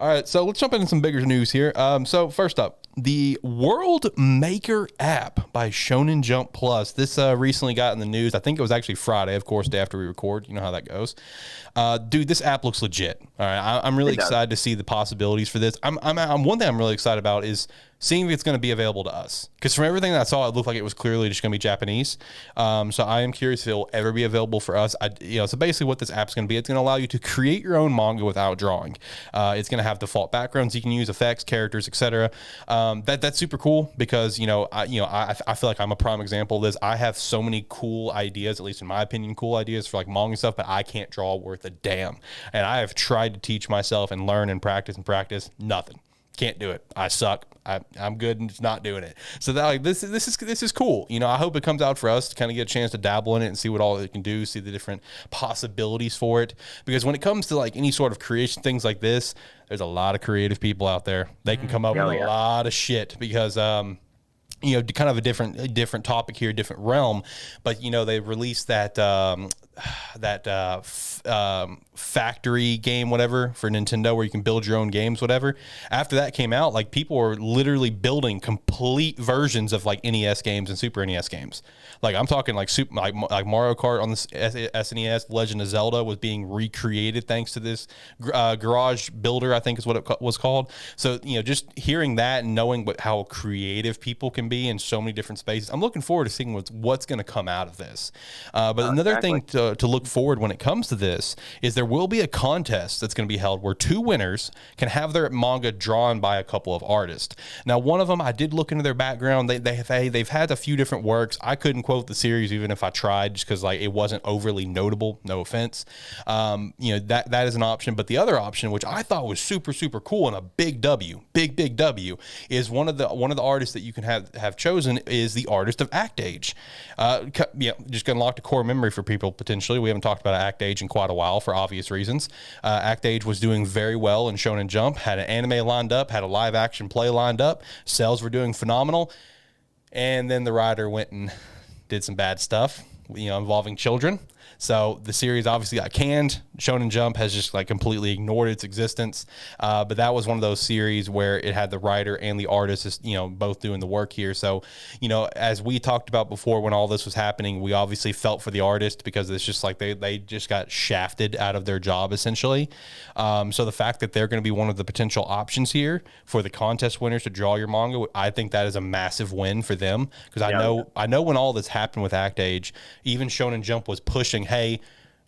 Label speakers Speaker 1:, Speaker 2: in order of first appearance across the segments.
Speaker 1: All right, so let's jump into some bigger news here. So first up, the World Maker app by Shonen Jump Plus. This recently got in the news. I think it was actually Friday, of course, day after we record. You know how that goes. Dude, this app looks legit. All right, I'm really excited to see the possibilities for this. One thing I'm really excited about is seeing if it's going to be available to us. Because from everything that I saw, it looked like it was clearly just going to be Japanese. So I am curious if it will ever be available for us. So basically what this app's going to be, it's going to allow you to create your own manga without drawing. It's going to have default backgrounds you can use, effects, characters, etc. That's super cool because I feel like I'm a prime example of this. I have so many cool ideas, at least in my opinion, cool ideas for like manga stuff, but I can't draw worth a damn. And I have tried to teach myself and learn and practice. Nothing. Can't do it. I suck. I'm good and just not doing it. So that, like, this is cool. I hope it comes out for us to kind of get a chance to dabble in it and see what all it can do, see the different possibilities for it. Because when it comes to like any sort of creation, things like this, there's a lot of creative people out there. They can come up with a lot of shit because, kind of a different topic here, different realm. But, they released that factory game, whatever, for Nintendo where you can build your own games, whatever. After that came out, like people were literally building complete versions of like NES games and Super NES games. Like I'm talking like Mario Kart on the SNES, Legend of Zelda was being recreated thanks to this Garage Builder, I think is what it was called. So, just hearing that and knowing how creative people can be in so many different spaces, I'm looking forward to seeing what's going to come out of this. But another thing to look forward when it comes to this is there will be a contest that's going to be held where two winners can have their manga drawn by a couple of artists. Now, one of them, I did look into their background. They've had a few different works. I couldn't quote the series even if I tried, just because like it wasn't overly notable. No offense. That is an option. But the other option, which I thought was super super cool and a big W, is one of the artists that you can have chosen is the artist of Act Age. Just going to unlock the core memory for people potentially. We haven't talked about Act Age in quite a while for obvious reasons. Act Age was doing very well in Shonen Jump, had an anime lined up, had a live action play lined up. Sales were doing phenomenal. And then the writer went and did some bad stuff, involving children. So the series obviously got canned. Shonen Jump has just like completely ignored its existence. But that was one of those series where it had the writer and the artist, both doing the work here. So, as we talked about before, when all this was happening, we obviously felt for the artist because it's just like they just got shafted out of their job essentially. So the fact that they're going to be one of the potential options here for the contest winners to draw your manga, I think that is a massive win for them because I know when all this happened with Act Age, even Shonen Jump was pushing, hey,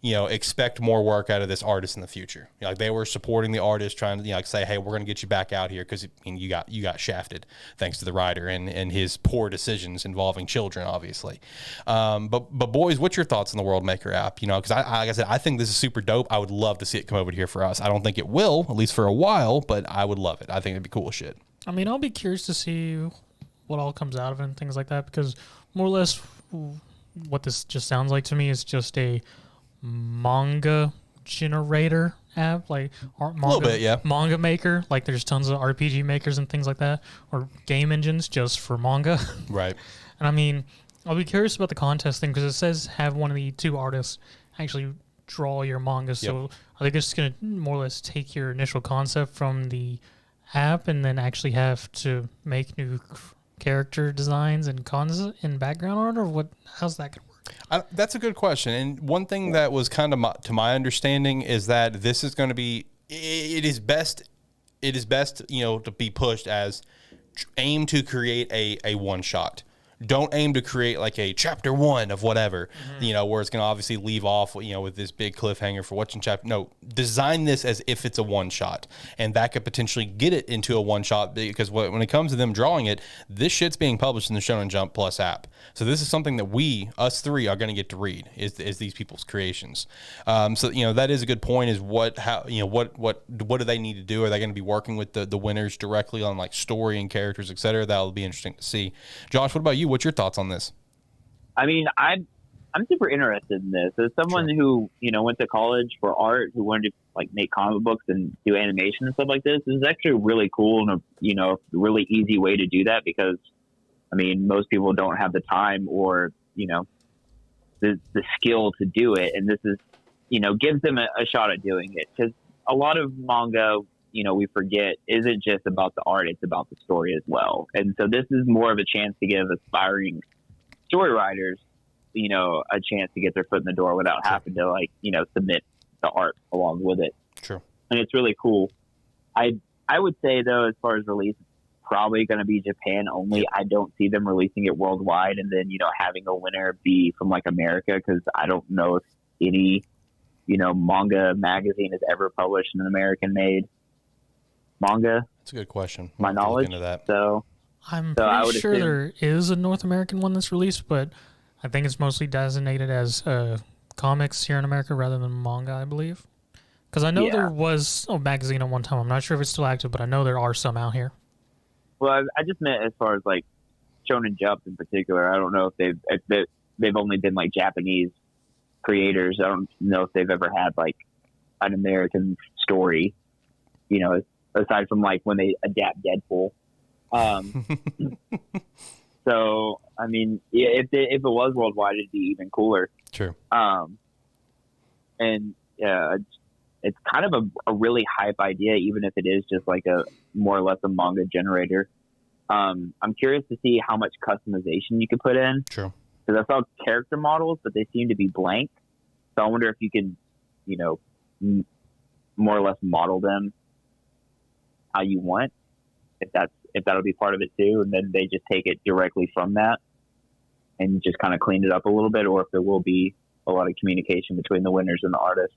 Speaker 1: expect more work out of this artist in the future. Like they were supporting the artist, trying to say, hey, we're going to get you back out here because you got shafted thanks to the writer and his poor decisions involving children, obviously. But boys, what's your thoughts on the World Maker app? Because like I said, I think this is super dope. I would love to see it come over here for us. I don't think it will, at least for a while, but I would love it. I think it'd be cool as shit.
Speaker 2: I mean, I'll be curious to see what all comes out of it and things like that because more or less what this just sounds like to me is just a manga generator app, like manga, a little bit, yeah. Manga maker, like there's tons of RPG makers and things like that, or game engines just for manga.
Speaker 1: Right.
Speaker 2: And I mean, I'll be curious about the contest thing because it says have one of the two artists actually draw your manga. So are they just going to more or less take your initial concept from the app and then actually have to make new character designs and and background art, or what? How's that going to work?
Speaker 1: That's a good question. And one thing that was kind of to my understanding is that this is going to be, it is best, to be pushed as aim to create a one shot. Don't aim to create like a chapter 1 of whatever, where it's going to obviously leave off, with this big cliffhanger for what's in chapter. No, design this as if it's a one shot, and that could potentially get it into a one shot because when it comes to them drawing it, this shit's being published in the Shonen Jump Plus app. So this is something that us three are going to get to read is these people's creations. So that is a good point. Is what do they need to do? Are they going to be working with the winners directly on like story and characters, etc.? That'll be interesting to see. Josh, what about you? What's your thoughts on this?
Speaker 3: I mean, I'm super interested in this. As someone who, went to college for art, who wanted to like make comic books and do animation and stuff like this is actually really cool and a really easy way to do that because, I mean, most people don't have the time or, the skill to do it. And this is, gives them a shot at doing it because a lot of manga, we forget isn't just about the art, it's about the story as well. And so this is more of a chance to give aspiring story writers, a chance to get their foot in the door without having to submit the art along with it.
Speaker 1: True.
Speaker 3: And it's really cool. I would say though, as far as release, it's probably going to be Japan only. I don't see them releasing it worldwide and then, having a winner be from like America, because I don't know if any, manga magazine has ever published an American made manga.
Speaker 1: That's a good question.
Speaker 3: My knowledge. Into that. So
Speaker 2: I'm pretty sure
Speaker 3: assume
Speaker 2: there is a North American one that's released, but I think it's mostly designated as comics here in America rather than manga, I believe. Because I know there was a magazine at one time. I'm not sure if it's still active, but I know there are some out here.
Speaker 3: Well, I just meant as far as like Shonen Jump in particular. I don't know if they've only been like Japanese creators. I don't know if they've ever had like an American story, aside from like when they adapt Deadpool. So I mean, if it was worldwide, it'd be even cooler.
Speaker 1: True.
Speaker 3: And yeah, it's kind of a really hype idea, even if it is just like a more or less a manga generator. I'm curious to see how much customization you could put in.
Speaker 1: True.
Speaker 3: Because I saw character models, but they seem to be blank. So I wonder if you can, more or less model them how you want. If that'll be part of it too, and then they just take it directly from that and just kind of clean it up a little bit, or if there will be a lot of communication between the winners and the artists.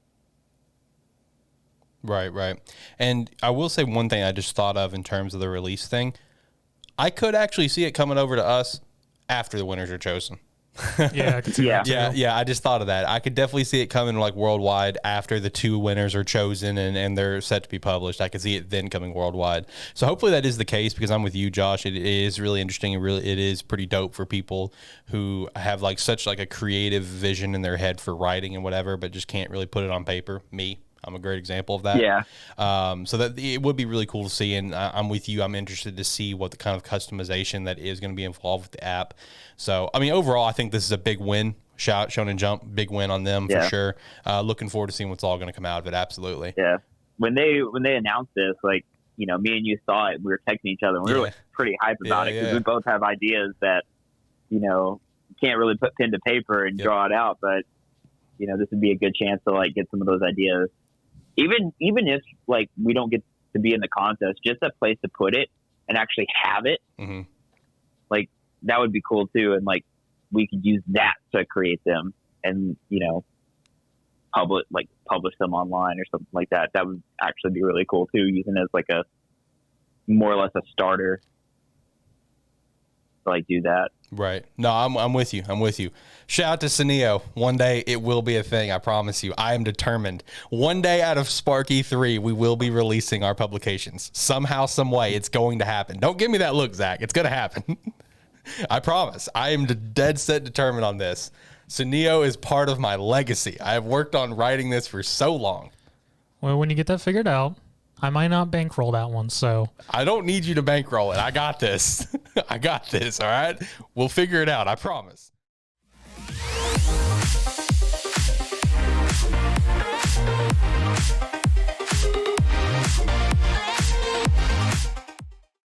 Speaker 1: Right. And I will say one thing I just thought of in terms of the release thing. I could actually see it coming over to us after the winners are chosen.
Speaker 2: Yeah, I could see that too.
Speaker 1: Yeah. I just thought of that. I could definitely see it coming like worldwide after the 2 winners are chosen and they're set to be published. I could see it then coming worldwide. So hopefully that is the case, because I'm with you, Josh. It is really interesting, and it is pretty dope for people who have like such like a creative vision in their head for writing and whatever, but just can't really put it on paper. I'm a great example of that.
Speaker 3: Yeah.
Speaker 1: So that it would be really cool to see, and I'm with you. I'm interested to see what the kind of customization that is going to be involved with the app. So, I mean, overall, I think this is a big win. Shout out Shonen Jump, big win on them for sure. Looking forward to seeing what's all going to come out of it. Absolutely.
Speaker 3: Yeah. When they announced this, like, me and you saw it, we were texting each other, and we were like, pretty hype about it, because we both have ideas that, can't really put pen to paper and draw it out, but this would be a good chance to like get some of those ideas. Even if like we don't get to be in the contest, just a place to put it and actually have it, like that would be cool too. And like we could use that to create them and publish them online or something like that. That would actually be really cool too, using it as like a more or less a starter to like do that.
Speaker 1: Right. No, I'm with you. Shout out to Sunio. One day it will be a thing. I promise you. I am determined. One day out of Sparky 3, we will be releasing our publications. Somehow, some way, it's going to happen. Don't give me that look, Zach. It's going to happen. I promise. I am dead set determined on this. Sunio is part of my legacy. I have worked on writing this for so long.
Speaker 2: Well, when you get that figured out, I might not bankroll that one, so.
Speaker 1: I don't need you to bankroll it. I got this. All right? We'll figure it out. I promise.